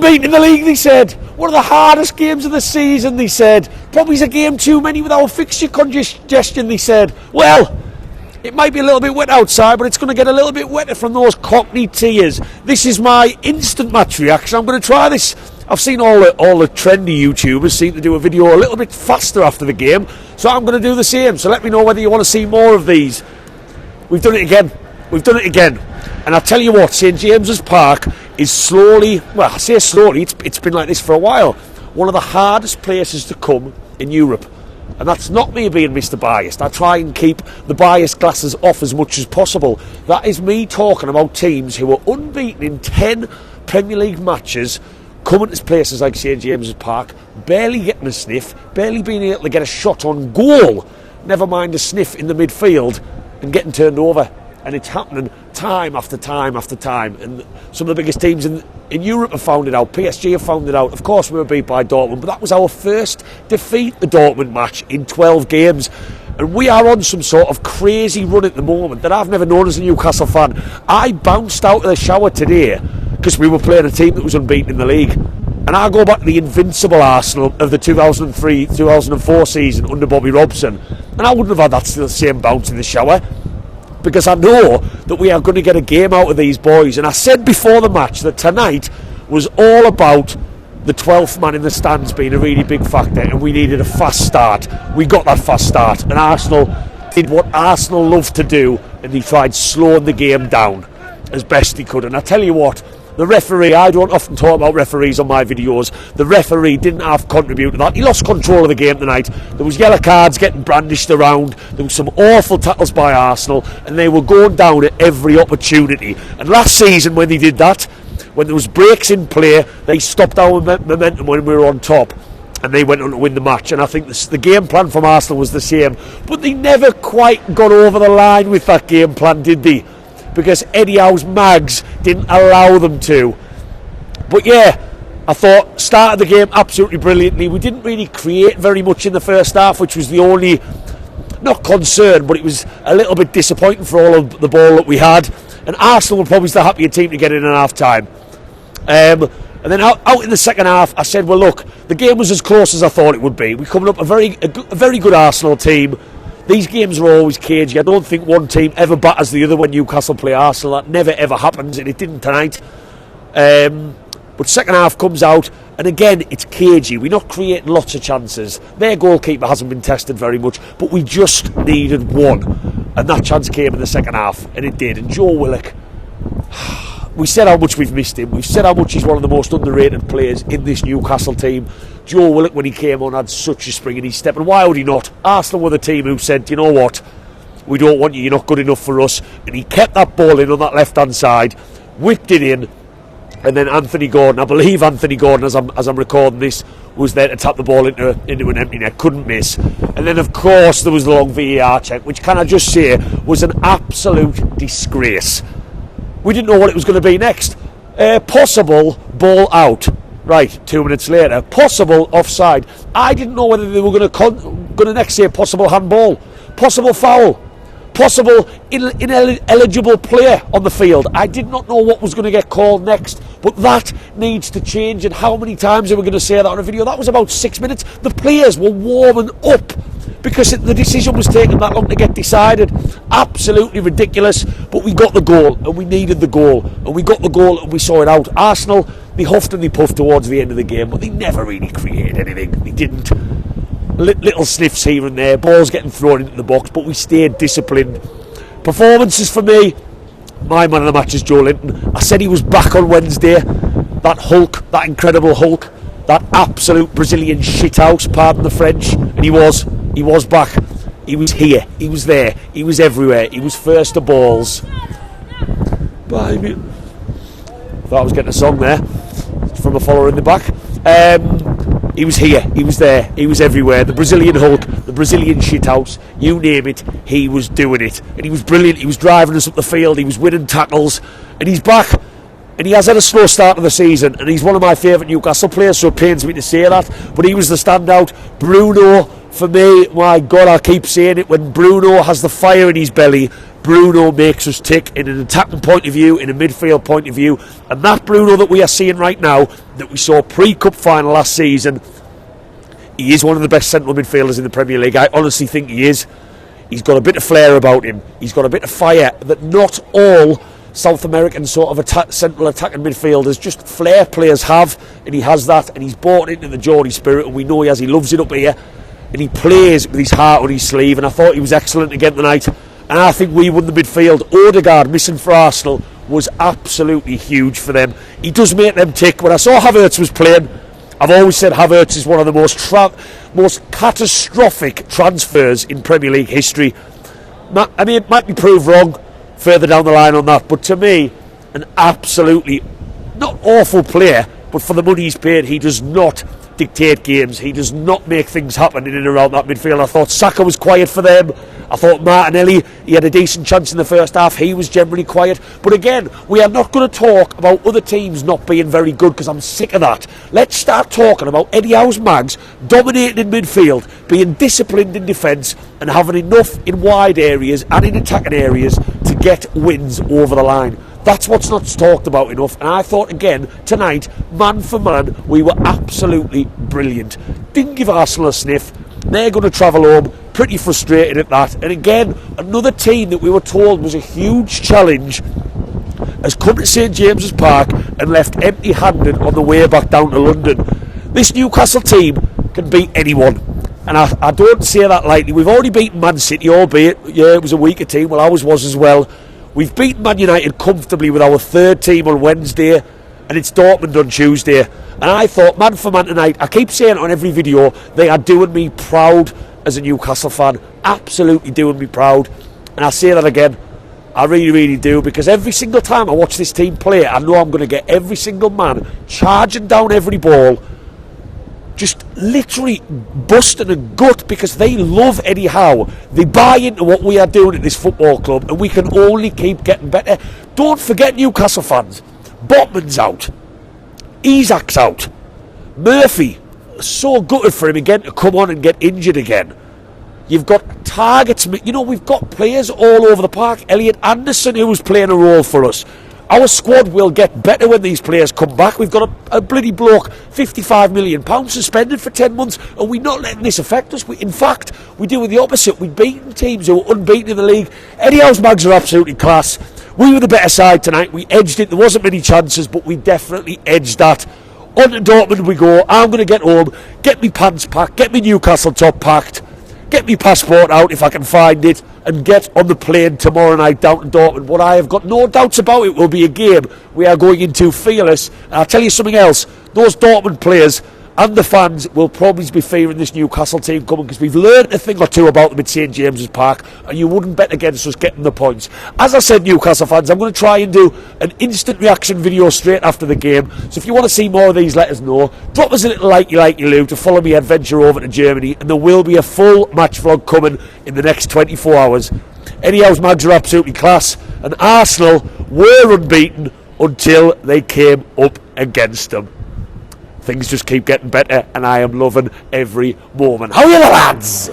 unbeaten in the league, they said. One of the hardest games of the season, they said. Probably a game too many with our fixture congestion, they said. Well, it might be a little bit wet outside, but it's going to get a little bit wetter from those Cockney tears. This is my instant match reaction. I'm going to try this. I've seen all the trendy YouTubers seem to do a video a little bit faster after the game, so I'm going to do the same. So let me know whether you want to see more of these. We've done it again. We've done it again. And I'll tell you what, St. James's Park is slowly, well, I say slowly, it's been like this for a while, one of the hardest places to come in Europe. And that's not me being Mr. Biased. I try and keep the biased glasses off as much as possible. That is me talking about teams who are unbeaten in 10 Premier League matches, coming to places like St. James's Park, barely getting a sniff, barely being able to get a shot on goal, never mind a sniff in the midfield, and getting turned over. And it's happening time after time after time. And some of the biggest teams in Europe have found it out. PSG have found it out. Of course, we were beat by Dortmund, but that was our first defeat, the Dortmund match, in 12 games. And we are on some sort of crazy run at the moment that I've never known as a Newcastle fan. I bounced out of the shower today because we were playing a team that was unbeaten in the league. And I go back to the invincible Arsenal of the 2003-2004 season under Bobby Robson, and I wouldn't have had that same bounce in the shower, because I know that we are going to get a game out of these boys. And I said before the match that tonight was all about the 12th man in the stands being a really big factor, and we needed a fast start. We got that fast start, and Arsenal did what Arsenal love to do, and he tried slowing the game down as best he could. And I tell you what, the referee, I don't often talk about referees on my videos, the referee didn't half contribute to that. He lost control of the game tonight. There was yellow cards getting brandished around, there was some awful tackles by Arsenal, and they were going down at every opportunity. And last season when they did that, when there was breaks in play, they stopped our momentum when we were on top, and they went on to win the match. And I think the game plan from Arsenal was the same, but they never quite got over the line with that game plan, did they? Because Eddie Howe's mags didn't allow them to. But yeah, I thought started the game absolutely brilliantly. We didn't really create very much in the first half, which was the only, not concern, but it was a little bit disappointing for all of the ball that we had. And Arsenal were probably the happier team to get in half time. And then out in the second half, I said, well look, the game was as close as I thought it would be. We're coming up a very good Arsenal team. These games are always cagey. I don't think one team ever batters the other when Newcastle play Arsenal. That never ever happens, and it didn't tonight. But second half comes out, and again it's cagey. We're not creating lots of chances. Their goalkeeper hasn't been tested very much, but we just needed one, and that chance came in the second half, and it did. And Joe Willock, we said how much we've missed him. We've said how much he's one of the most underrated players in this Newcastle team. Joe Willock, when he came on, had such a spring in his step, and why would he not? Arsenal were the team who said, you know what, we don't want you, you're not good enough for us. And he kept that ball in on that left hand side, whipped it in, and then Anthony Gordon, I believe Anthony Gordon, as I'm recording this, was there to tap the ball into an empty net, couldn't miss. And then of course there was the long VAR check, which, can I just say, was an absolute disgrace. We didn't know what it was going to be next. Possible ball out. Right, 2 minutes later, possible offside. I didn't know whether they were going to next say possible handball, possible foul, possible ineligible player on the field. I did not know what was going to get called next, but that needs to change. And how many times are we going to say that on a video? That was about 6 minutes. The players were warming up because the decision was taking that long to get decided. Absolutely ridiculous, but we got the goal, and we needed the goal, and we got the goal, and we saw it out. Arsenal, they huffed and they puffed towards the end of the game, but they never really created anything. They didn't. Little sniffs here and there, balls getting thrown into the box, but we stayed disciplined. Performances for me, my man of the match is Joe Linton. I said he was back on Wednesday. That Hulk, that incredible Hulk, that absolute Brazilian shithouse, pardon the French, and he was back. He was here, he was there, he was everywhere, he was first to balls. Thought I was getting a song there from a follower in the back. He was here, he was there, he was everywhere. The Brazilian Hulk, the Brazilian shithouse, you name it, he was doing it. And he was brilliant, he was driving us up the field, he was winning tackles, and he's back. And he has had a slow start of the season, and he's one of my favourite Newcastle players, so it pains me to say that, but he was the standout. Bruno For me, my God, I keep saying it, when Bruno has the fire in his belly, Bruno makes us tick in an attacking point of view, in a midfield point of view. And that Bruno that we are seeing right now, that we saw pre-cup final last season, he is one of the best central midfielders in the Premier League. I honestly think he is. He's got a bit of flair about him. He's got a bit of fire that not all South American sort of central attacking midfielders, just flair players have, and he has that, and he's bought into the Geordie spirit, and we know he has. He loves it up here, and he plays with his heart on his sleeve, and I thought he was excellent again tonight, and I think we won the midfield. Odegaard missing for Arsenal was absolutely huge for them. He does make them tick. When I saw Havertz was playing, I've always said Havertz is one of the most catastrophic transfers in Premier League history. I mean, it might be proved wrong further down the line on that, but to me, an absolutely not awful player, but for the money he's paid, he does not dictate games. He does not make things happen in and around that midfield. I thought Saka was quiet for them. I thought Martinelli, he had a decent chance in the first half. He was generally quiet. But again, we are not going to talk about other teams not being very good, because I'm sick of that. Let's start talking about Eddie Howe's Mags dominating in midfield, being disciplined in defence, and having enough in wide areas and in attacking areas to get wins over the line. That's what's not talked about enough, and I thought again tonight, man for man, we were absolutely brilliant. Didn't give Arsenal a sniff. They're going to travel home pretty frustrated at that, and again, another team that we were told was a huge challenge has come to St. James's Park and left empty-handed on the way back down to London. This Newcastle team can beat anyone, and I don't say that lightly. We've already beaten Man City, albeit, yeah, it was a weaker team. Well, ours was as well. We've beaten Man United comfortably with our third team on Wednesday, and it's Dortmund on Tuesday. And I thought, man for man tonight, I keep saying it on every video, they are doing me proud as a Newcastle fan. Absolutely doing me proud. And I say that again, I really, really do, because every single time I watch this team play, I know I'm going to get every single man charging down every ball, just literally busting a gut, because they love Eddie Howe. They buy into what we are doing at this football club, and we can only keep getting better. Don't forget, Newcastle fans, Botman's out, Isak's out, Murphy, so gutted for him again to come on and get injured again. You've got targets, you know, we've got players all over the park. Elliot Anderson, who was playing a role for us. Our squad will get better when these players come back. We've got a bloody bloke, £55 million suspended for 10 months, and we're not letting this affect us. In fact, we do the opposite. We've beaten teams who are unbeaten in the league. Eddie Howe's Mags are absolutely class. We were the better side tonight. We edged it. There wasn't many chances, but we definitely edged that. On to Dortmund we go. I'm going to get home, get me pants packed, get me Newcastle top packed, get me passport out if I can find it, and get on the plane tomorrow night down to Dortmund. What I have got no doubts about, it will be a game we are going into fearless. And I'll tell you something else, those Dortmund players and the fans will probably be fearing this Newcastle team coming, because we've learned a thing or two about them at St. James's Park, and you wouldn't bet against us getting the points. As I said, Newcastle fans, I'm going to try and do an instant reaction video straight after the game, so if you want to see more of these, let us know. Drop us a little likey Lou to follow me adventure over to Germany, and there will be a full match vlog coming in the next 24 hours. Eddie Howe's Mags are absolutely class, and Arsenal were unbeaten until they came up against them. Things just keep getting better, and I am loving every moment. How are you, lads?